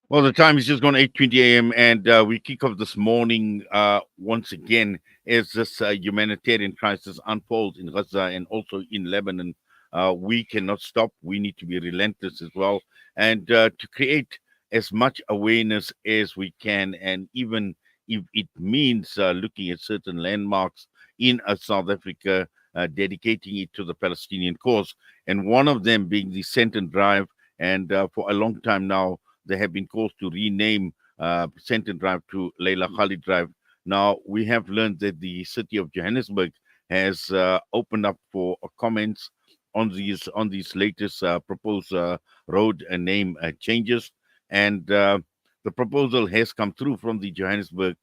Well, the time is just gone 8:20 a.m. and we kick off this morning once again as this humanitarian crisis unfolds in Gaza and also in Lebanon. We cannot stop. We need to be relentless as well, and to create as much awareness as we can, and even if it means looking at certain landmarks in South Africa, dedicating it to the Palestinian cause, and one of them being the Sandton Drive. And for a long time now there have been calls to rename Sandton Drive to Leila Khaled Drive. Now, we have learned that the city of Johannesburg has opened up for comments on these latest proposed road name changes, and the proposal has come through from the Johannesburg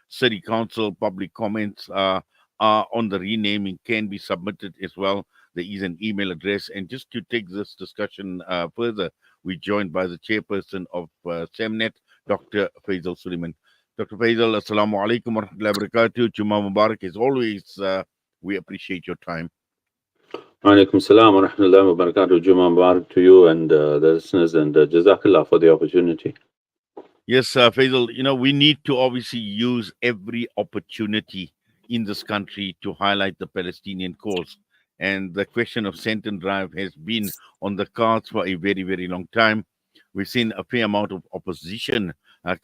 City Council. Public comments on the renaming can be submitted as well. There is an email address, and just to take this discussion further, we're joined by the chairperson of SAMNET, Dr. Faisal Suliman. Dr. Faisal, Assalamu alaikum wa rahmatullahi wa barakatuh. Juma Mubarak. As always, we appreciate your time. Alaikum salam wa rahmatullahi wa barakatuh. Juma Mubarak to you and the listeners, and Jazakallah for the opportunity. Yes, Faisal, we need to obviously use every opportunity in this country to highlight the Palestinian cause. And the question of Sandton Drive has been on the cards for a very, very long time. We've seen a fair amount of opposition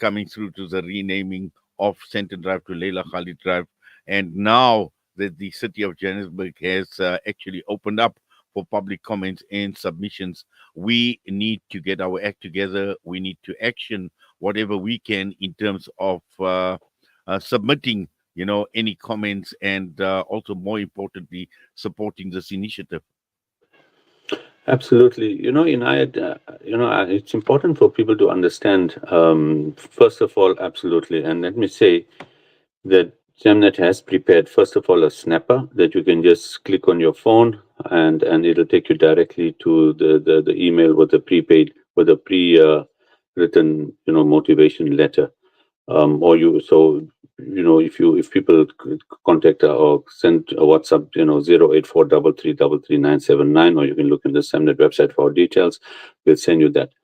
coming through to the renaming of Sandton Drive to Leila Khaled Drive. And now that the city of Johannesburg has actually opened up for public comments and submissions, we need to get our act together. We need to action whatever we can in terms of submitting, any comments, and also more importantly, supporting this initiative. Absolutely. Inayat, it's important for people to understand, first of all, absolutely. And let me say that SAMNET has prepared, first of all, a snapper that you can just click on your phone, and it'll take you directly to the email with a pre-written, motivation letter. Or if people contact or send a WhatsApp, 08433333979, or you can look in the SAMNET website for details. We'll send you that.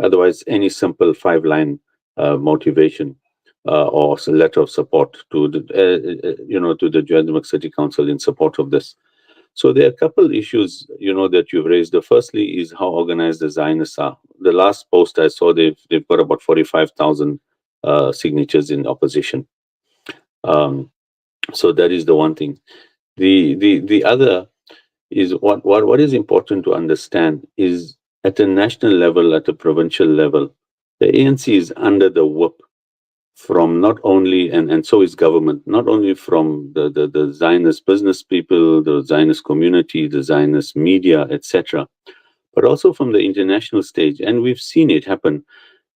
Otherwise, any simple 5-line motivation or a letter of support to the Johannesburg City Council in support of this. So there are a couple issues, that you've raised. The firstly is how organized the Zionists are. The last post I saw, they've got about 45,000 signatures in opposition. So that is the one thing. The other is what is important to understand is at a national level, at a provincial level, the ANC is under the whip from not only, and so is government, not only from the Zionist business people, the Zionist community, the Zionist media, etc., but also from the international stage. And we've seen it happen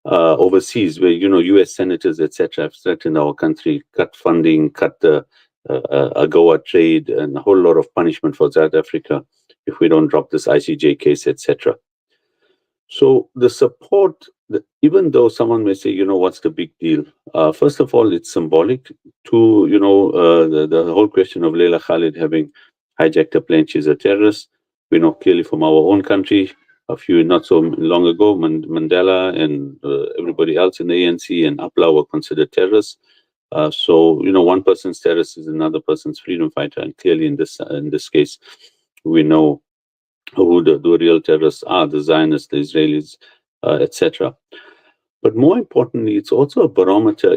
overseas, where U.S. senators, etc., have threatened our country, cut funding, cut the AGOA trade, and a whole lot of punishment for South Africa if we don't drop this ICJ case, etc. So the support, even though someone may say, what's the big deal? First of all, it's symbolic. To the whole question of Leila Khaled having hijacked a plane. She's a terrorist. We know clearly from our own country, a few not so long ago, Mandela and everybody else in the ANC and APLA were considered terrorists. So one person's terrorist is another person's freedom fighter, and clearly in this case, we know who the real terrorists are: the Zionists, the Israelis, etc. But more importantly, it's also a barometer.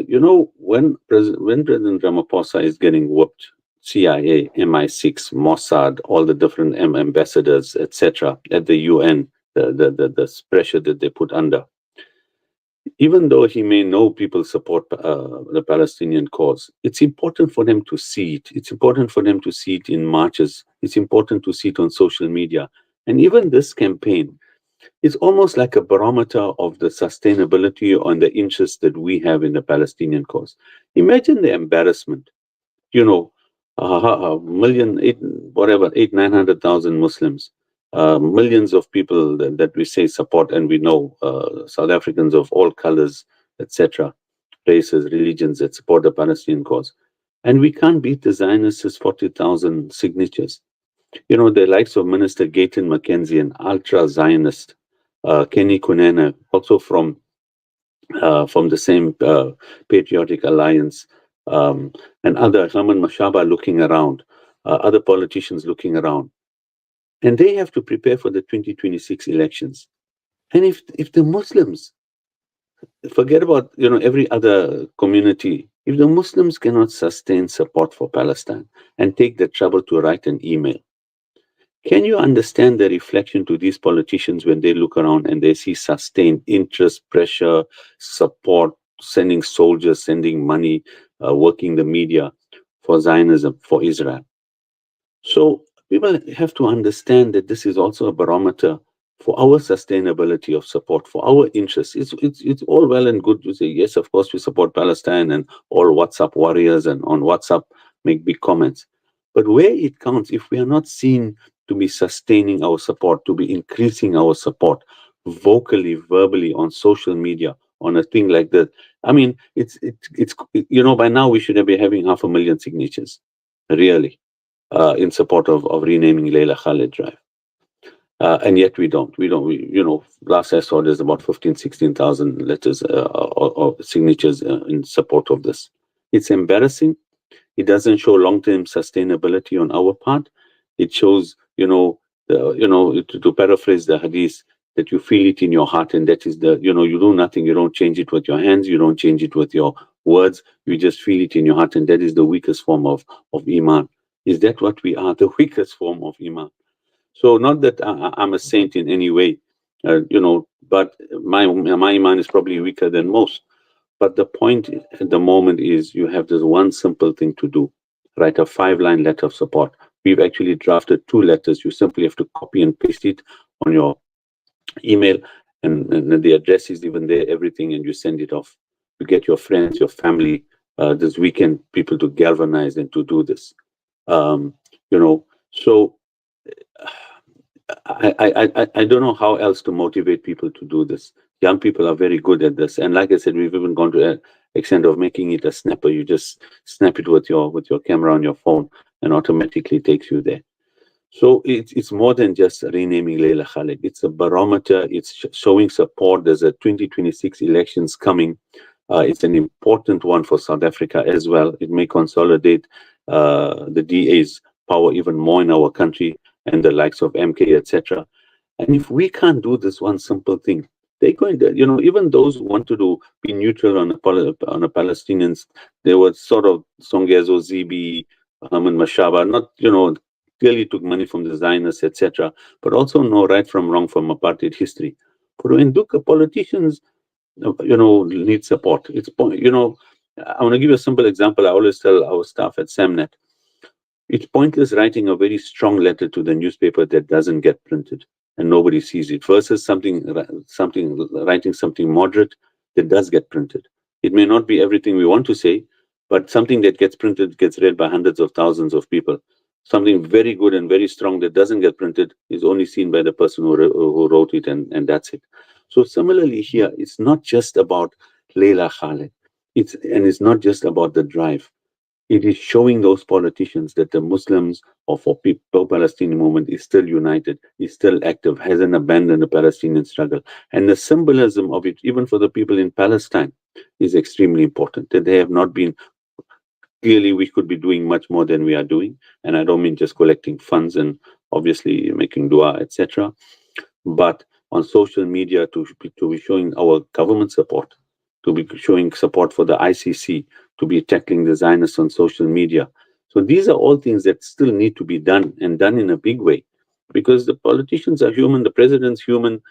When President Ramaphosa is getting whooped, CIA, MI6, Mossad, all the different ambassadors, etc., at the UN, the pressure that they put under. Even though he may know people support the Palestinian cause, it's important for them to see it. It's important for them to see it in marches. It's important to see it on social media. And even this campaign is almost like a barometer of the sustainability and the interest that we have in the Palestinian cause. Imagine the embarrassment. A million, 900,000 Muslims, millions of people that we say support, and we know South Africans of all colors, etc., races, religions that support the Palestinian cause. And we can't beat the Zionists' 40,000 signatures. The likes of Minister Gayton McKenzie, an ultra-Zionist, Kenny Kunene, also from from the same Patriotic Alliance, and other Herman Mashaba looking around, other politicians looking around, and they have to prepare for the 2026 elections. And if the Muslims, forget about every other community, if the Muslims cannot sustain support for Palestine and take the trouble to write an email, can you understand the reflection to these politicians when they look around and they see sustained interest, pressure, support, sending soldiers, sending money, working the media for Zionism, for Israel? So people have to understand that this is also a barometer for our sustainability of support, for our interests. It's all well and good to say, yes, of course, we support Palestine and all WhatsApp warriors and on WhatsApp make big comments. But where it counts, if we are not seen to be sustaining our support, to be increasing our support vocally, verbally, on social media, on a thing like that, I mean, by now we should be having 500,000 signatures, really, in support of renaming Leila Khaled Drive. And yet we don't. Last I saw there's about 15, 16,000 letters or signatures in support of this. It's embarrassing. It doesn't show long-term sustainability on our part. It shows, to paraphrase the hadith, that you feel it in your heart, and that is you do nothing. You don't change it with your hands. You don't change it with your words. You just feel it in your heart, and that is the weakest form of iman. Is that what we are? The weakest form of iman. So not that I'm a saint in any way, but my iman is probably weaker than most. But the point at the moment is you have this one simple thing to do: write a 5-line letter of support. We've actually drafted 2 letters. You simply have to copy and paste it on your email, and the address is even there, everything, and you send it off. You get your friends, your family, this weekend, people to galvanize and to do this. Um, so I don't know how else to motivate people to do this. Young people are very good at this, and like I said, we've even gone to an extent of making it a snapper. You just snap it with your camera on your phone, and automatically takes you there. So it's more than just renaming Leila Khaled. It's a barometer. It's showing support. There's a 2026 elections coming. It's an important one for South Africa as well. It may consolidate the DA's power even more in our country, and the likes of MK, etc. And if we can't do this one simple thing, they're going to, even those who want to be neutral on a Palestinians, they were sort of Songezo Zibi, Herman Mashaba, not, clearly took money from the Zionists, etc., but also know right from wrong from apartheid history. But when Duka politicians, need support, I want to give you a simple example. I always tell our staff at SAMNET, it's pointless writing a very strong letter to the newspaper that doesn't get printed and nobody sees it, versus writing something moderate that does get printed. It may not be everything we want to say, but something that gets printed gets read by hundreds of thousands of people. Something very good and very strong that doesn't get printed is only seen by the person who wrote it, and that's it. So similarly here, it's not just about Leila Khaled. It's not just about the drive. It is showing those politicians that the Muslims or for people Palestinian movement is still united, is still active, hasn't abandoned the Palestinian struggle. And the symbolism of it, even for the people in Palestine, is extremely important. That they have not been, clearly we could be doing much more than we are doing. And I don't mean just collecting funds and obviously making dua, etc. But on social media to be showing our government support, to be showing support for the ICC, to be tackling the Zionists on social media. So these are all things that still need to be done, and done in a big way, because the politicians are human, the president's human,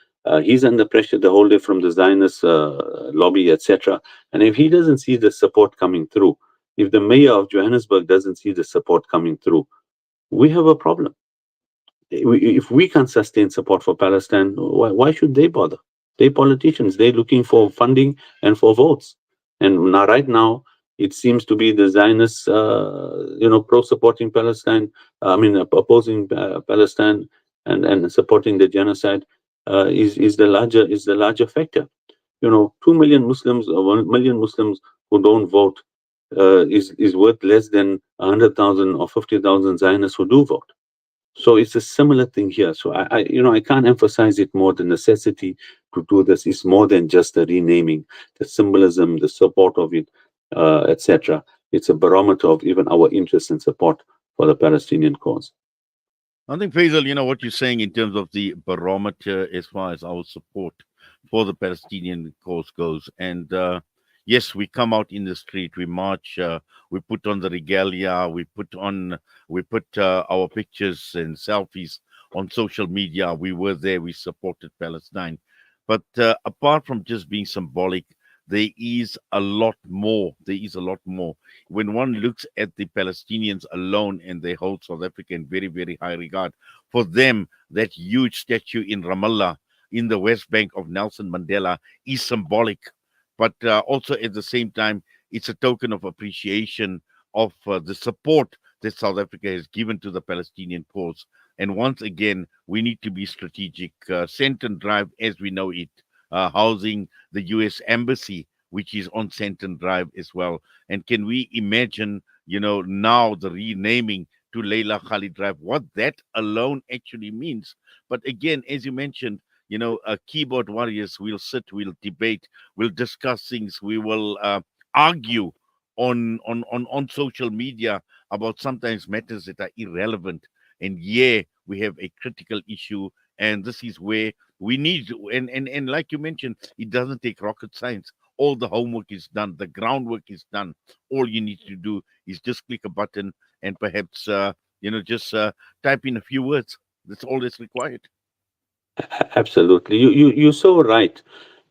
he's under pressure the whole day from the Zionist lobby, etc. And if he doesn't see the support coming through, if the mayor of Johannesburg doesn't see the support coming through, we have a problem. If we can't sustain support for Palestine, why should they bother? They politicians, they're looking for funding and for votes. And now, right now, it seems to be the Zionists, pro-supporting Palestine, opposing Palestine and supporting the genocide is the larger factor. 2 million Muslims or 1 million Muslims who don't vote is worth less than 100,000 or 50,000 Zionists who do vote. So it's a similar thing here. So I can't emphasize it more. The necessity to do this is more than just the renaming, the symbolism, the support of it, etc. It's a barometer of even our interest and support for the Palestinian cause. I think, Faisal, what you're saying in terms of the barometer as far as our support for the Palestinian cause goes. And yes, we come out in the street, we march, we put on the regalia, we put our pictures and selfies on social media. We were there, we supported Palestine. But apart from just being symbolic, there is a lot more. There is a lot more when one looks at the Palestinians alone and they hold South Africa in very, very high regard, for them, that huge statue in Ramallah, in the West Bank of Nelson Mandela, is symbolic. But also at the same time, it's a token of appreciation of the support that South Africa has given to the Palestinian cause. And once again, we need to be strategic. Sandton Drive, as we know it, housing the U.S. Embassy, which is on Sandton Drive as well. And can we imagine, now the renaming to Leila Khaled Drive, what that alone actually means? But again, as you mentioned, keyboard warriors will sit, we'll debate, we'll discuss things, we will argue on social media about sometimes matters that are irrelevant. And yeah, we have a critical issue, and this is where we need and like you mentioned, it doesn't take rocket science. All the homework is done, the groundwork is done. All you need to do is just click a button and perhaps just type in a few words. That's all that's required. Absolutely, you're so right.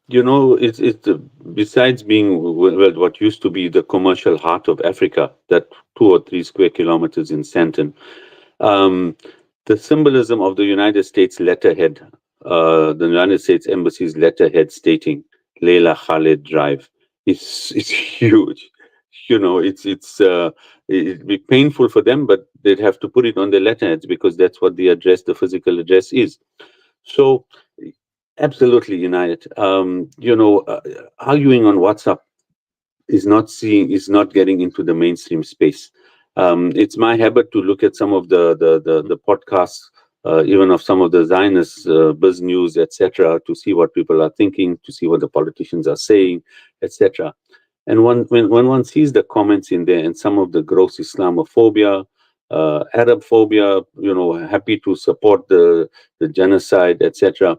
It's besides being what used to be the commercial heart of Africa, that 2 or 3 square kilometers in Sandton. Um, the symbolism of the United States letterhead, the United States Embassy's letterhead stating Leila Khaled Drive, is huge. It'd be painful for them, but they'd have to put it on their letterheads because that's what the address, the physical address is. So, absolutely, United. Arguing on WhatsApp is not getting into the mainstream space. It's my habit to look at some of the podcasts, even of some of the Zionist Biz News, etc., to see what people are thinking, to see what the politicians are saying, etc. And when one sees the comments in there and some of the gross Islamophobia, Arab phobia, happy to support the genocide, etc.,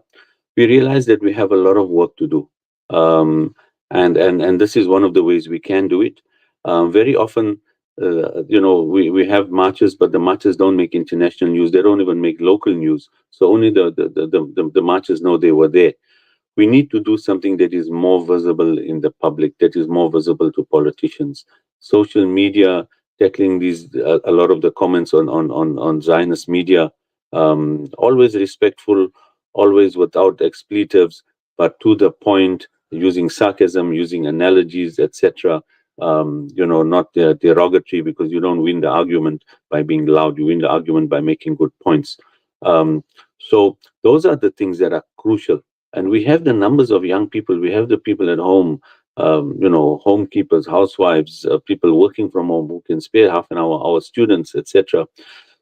we realize that we have a lot of work to do. And this is one of the ways we can do it. Very often, we have marches, but the marches don't make international news. They don't even make local news. So only the marches know they were there. We need to do something that is more visible in the public, that is more visible to politicians. Social media, tackling these a lot of the comments on Zionist media, always respectful, always without expletives, but to the point, using sarcasm, using analogies, etc. Not derogatory, because you don't win the argument by being loud. You win the argument by making good points. So those are the things that are crucial. And we have the numbers of young people. We have the people at home, homekeepers, housewives, people working from home who can spare half an hour, our students, etc.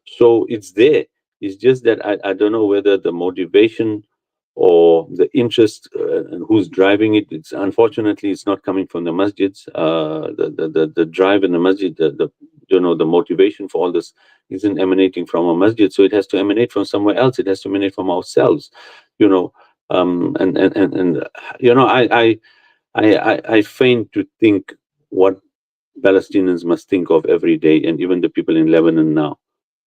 So it's there. It's just that I don't know whether the motivation or the interest and who's driving it. It's unfortunately it's not coming from the masjids. The drive in the masjid, the motivation for all this isn't emanating from a masjid. So it has to emanate from somewhere else. It has to emanate from ourselves. You know, and I fain to think what Palestinians must think of every day, and even the people in Lebanon now.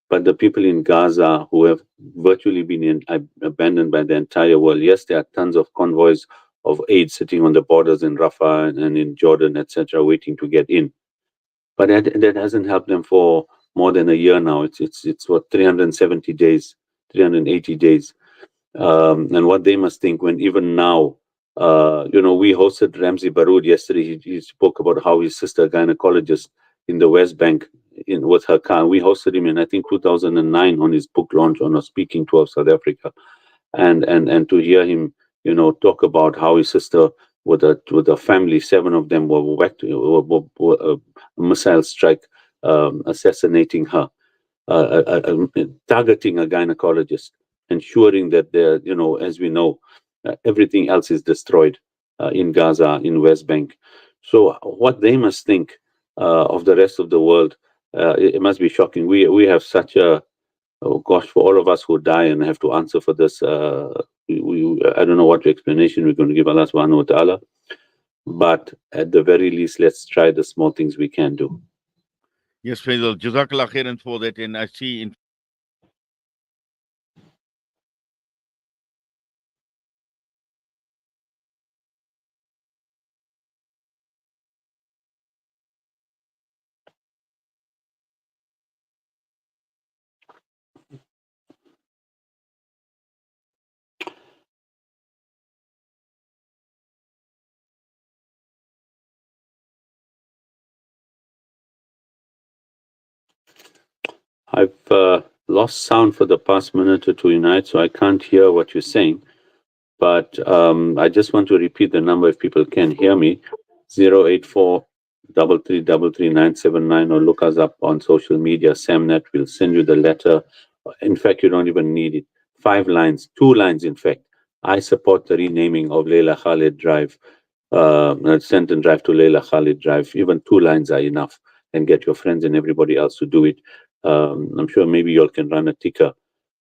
But the people in Gaza who have virtually been abandoned by the entire world. Yes, there are tons of convoys of aid sitting on the borders in Rafah and in Jordan, etc., waiting to get in. But that hasn't helped them for more than a year now. It's what, 370 days, 380 days. And what they must think when even now, we hosted Ramzi Baroud yesterday. He spoke about how his sister, gynecologist in the West Bank, with her car. We hosted him in, I think, 2009 on his book launch on a speaking tour of South Africa, and to hear him, talk about how his sister with a family, 7 of them were whacked, were a missile strike, assassinating her. targeting a gynecologist, ensuring that they're, as we know, everything else is destroyed in Gaza, in West Bank. So what they must think of the rest of the world, it must be shocking. We have such a, oh gosh, for all of us who die and have to answer for this, I don't know what explanation we're going to give Allah subhanahu wa ta'ala, but at the very least, let's try the small things we can do. Yes, Faisal, Jazakallah khairan for that. And I see in I've lost sound for the past minute or two, Unite, so I can't hear what you're saying. But I just want to repeat the number if people can hear me: 084 3333 979, or look us up on social media. SAMNET will send you the letter. In fact, you don't even need it. 5 lines, 2 lines, in fact. I support the renaming of Leila Khaled Drive, Sandton Drive to Leila Khaled Drive. Even 2 lines are enough, and get your friends and everybody else to do it. I'm sure maybe you all can run a ticker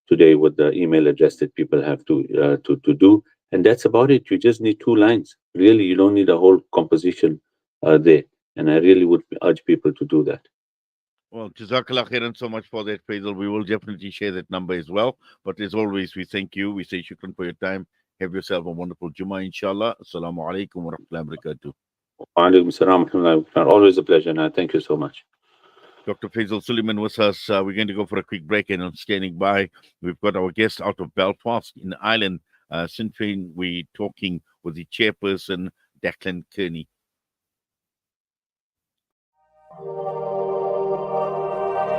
today with the email address that people have to do, and that's about it. You just need 2 lines. Really, you don't need a whole composition there. And I really would urge people to do that. Well, Jazakallah khairan so much for that, Faisal. We will definitely share that number as well. But as always, we thank you. We say shukran for your time. Have yourself a wonderful Jummah, inshallah. Assalamu alaikum wa rahmatullahi wa barakatuh. Wa alaikum salam wa rahmatullahi wa barakatuh. Always a pleasure, and I thank you so much. Dr. Faisal Suliman with us. We're going to go for a quick break, and on standing by, we've got our guest out of Belfast in Ireland. Sinn Féin, we're talking with the chairperson, Declan Kearney.